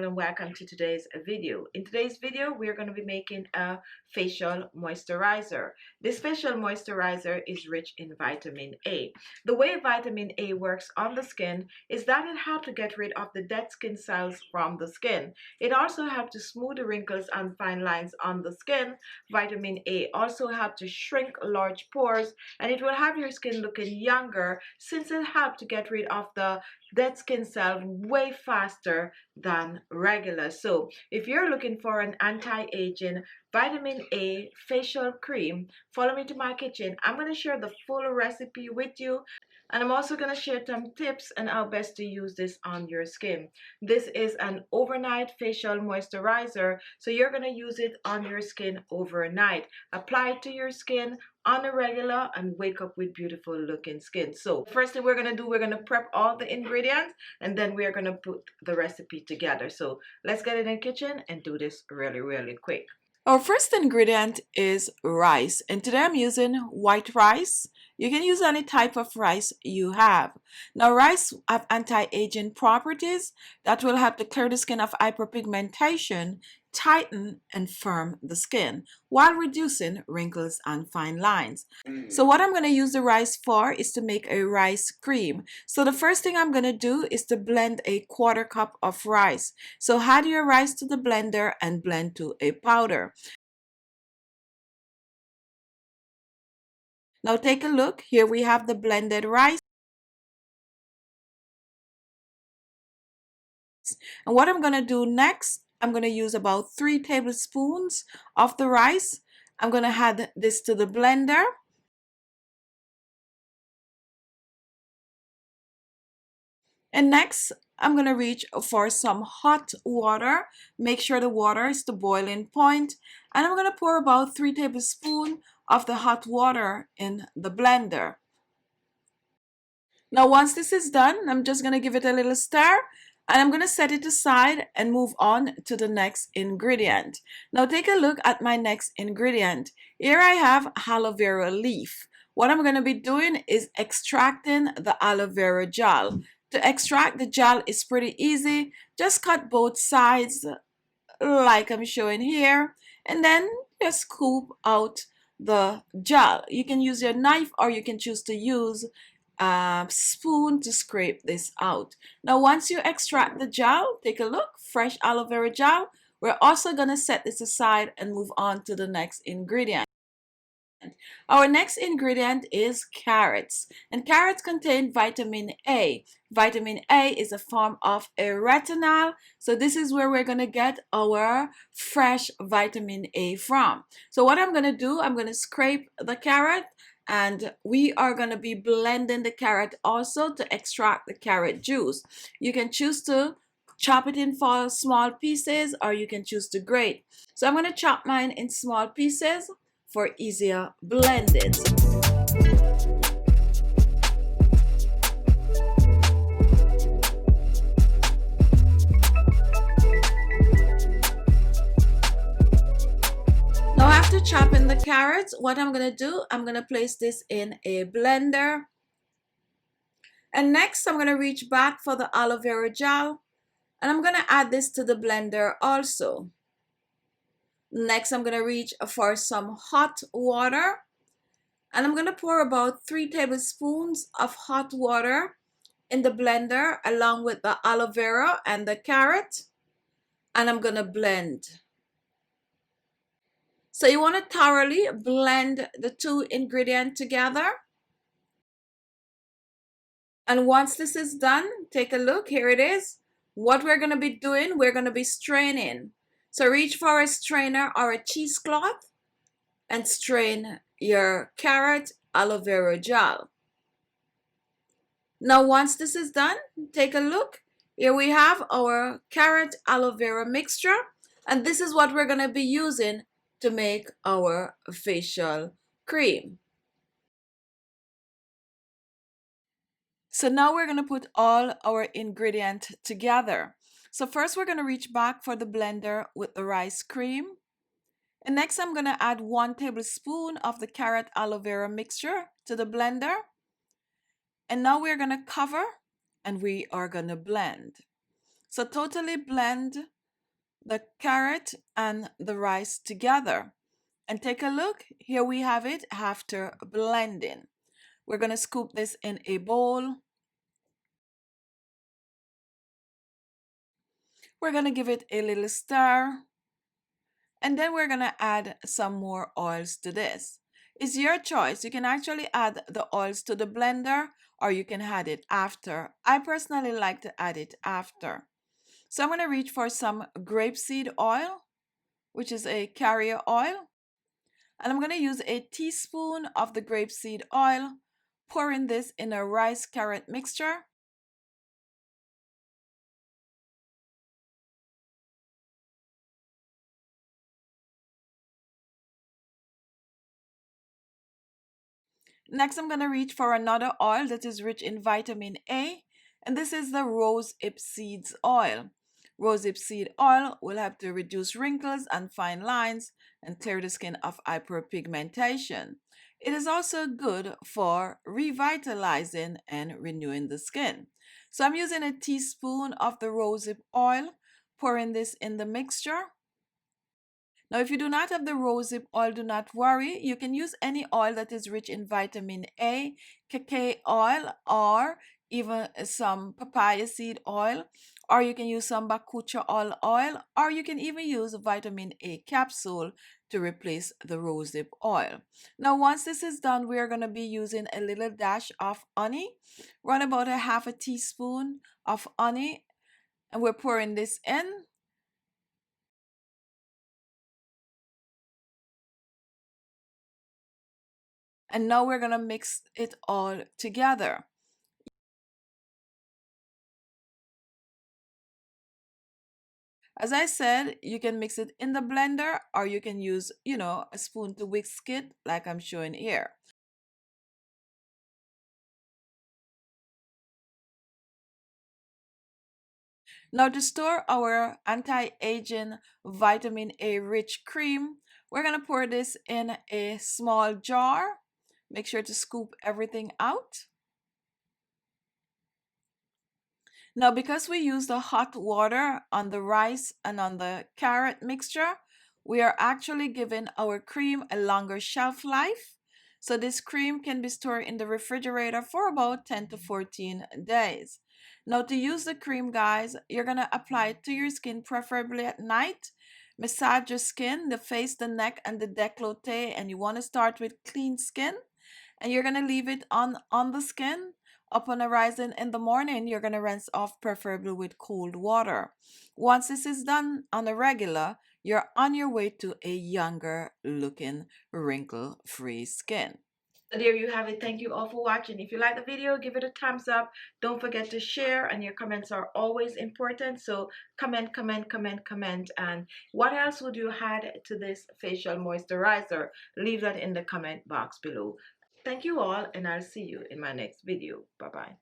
and welcome to today's video. In today's video, we're going to be making a facial moisturizer. This facial moisturizer is rich in vitamin A. The way vitamin A works on the skin is that it helps to get rid of the dead skin cells from the skin. It also helps to smooth the wrinkles and fine lines on the skin. Vitamin A also helps to shrink large pores, and it will have your skin looking younger since it helps to get rid of the dead skin cell way faster than regular. So if you're looking for an anti-aging vitamin A facial cream, follow me to my kitchen. I'm going to share the full recipe with you, and I'm also going to share some tips on how best to use this on your skin. This is an overnight facial moisturizer, so you're going to use it on your skin overnight. Apply it to your skin on a regular and wake up with beautiful looking skin. So first thing we're going to do, we're going to prep all the ingredients, and then we're going to put the recipe together. So let's get in the kitchen and do this really quick. Our first ingredient is rice, and today I'm using white rice. You can use any type of rice you have. Now, rice have anti-aging properties that will help to clear the skin of hyperpigmentation, tighten and firm the skin while reducing wrinkles and fine lines. So what I'm going to use the rice for is to make a rice cream. So the first thing I'm going to do is to blend a 1/4 cup of rice. So add your rice to the blender and blend to a powder. Now take a look. Here we have the blended rice. And what I'm going to do next, I'm going to use about 3 tablespoons of the rice. I'm going to add this to the blender. And next, I'm going to reach for some hot water. Make sure the water is the boiling point. And I'm going to pour about 3 tablespoons of the hot water in the blender. Now, once this is done, I'm just going to give it a little stir. And I'm going to set it aside and move on to the next ingredient. Now take a look at my next ingredient. Here I have aloe vera leaf. What I'm going to be doing is extracting the aloe vera gel. To extract the gel is pretty easy. Just cut both sides like I'm showing here, and then just scoop out the gel. You can use your knife or you can choose to use a spoon to scrape this out. Now once you extract the gel, take a look, fresh aloe vera gel. We're also going to set this aside and move on to the next ingredient. Our next ingredient is carrots, and carrots contain vitamin A. Vitamin A is a form of a retinol, so this is where we're going to get our fresh vitamin A from. So what I'm going to do, I'm going to scrape the carrot, and we are going to be blending the carrot also to extract the carrot juice. You can choose to chop it in for small pieces, or you can choose to grate. So I'm going to chop mine in small pieces for easier blending. Now after chopping the carrots, what I'm going to do, I'm going to place this in a blender. And next I'm going to reach back for the aloe vera gel, and I'm going to add this to the blender also. Next, I'm going to reach for some hot water, and I'm going to pour about 3 tablespoons of hot water in the blender along with the aloe vera and the carrot, and I'm going to blend. So you want to thoroughly blend the 2 ingredients together. And once this is done, take a look. Here it is. What we're going to be doing, we're going to be straining. So reach for a strainer or a cheesecloth and strain your carrot aloe vera gel. Now once this is done, take a look. Here we have our carrot aloe vera mixture, and this is what we're going to be using to make our facial cream. So now we're going to put all our ingredients together. So first we're going to reach back for the blender with the rice cream. And next I'm going to add 1 tablespoon of the carrot aloe vera mixture to the blender. And now we're going to cover and we are going to blend. So totally blend the carrot and the rice together. And take a look, here we have it after blending. We're going to scoop this in a bowl. We're going to give it a little stir. And then we're going to add some more oils to this. It's your choice. You can actually add the oils to the blender or you can add it after. I personally like to add it after. So I'm going to reach for some grapeseed oil, which is a carrier oil. And I'm going to use a teaspoon of the grapeseed oil, pouring this in a rice carrot mixture. Next, I'm going to reach for another oil that is rich in vitamin A, and this is the rosehip seeds oil. Rosehip seed oil will help to reduce wrinkles and fine lines and clear the skin of hyperpigmentation. It is also good for revitalizing and renewing the skin. So I'm using a teaspoon of the rosehip oil, pouring this in the mixture. Now, if you do not have the rosehip oil, do not worry. You can use any oil that is rich in vitamin A, cacao oil, or even some papaya seed oil, or you can use some bakucha oil, or you can even use vitamin A capsule to replace the rosehip oil. Now, once this is done, we are going to be using a little dash of honey, run about a half a teaspoon of honey, and we're pouring this in. And now we're going to mix it all together. As I said, you can mix it in the blender or you can use, a spoon to whisk it like I'm showing here. Now to store our anti-aging vitamin A rich cream, we're going to pour this in a small jar. Make sure to scoop everything out. Now, because we use the hot water on the rice and on the carrot mixture, we are actually giving our cream a longer shelf life. So this cream can be stored in the refrigerator for about 10 to 14 days. Now, to use the cream, guys, you're going to apply it to your skin, preferably at night. Massage your skin, the face, the neck, and the décolleté, and you want to start with clean skin. And you're going to leave it on the skin. Upon arising in the morning, you're going to rinse off, preferably with cold water. Once this is done on a regular, you're on your way to a younger looking wrinkle-free skin. So there you have it. Thank you all for watching. If you like the video, give it a thumbs up. Don't forget to share, and your comments are always important. So comment, comment, comment, comment. And what else would you add to this facial moisturizer? Leave that in the comment box below. Thank you all, and I'll see you in my next video. Bye-bye.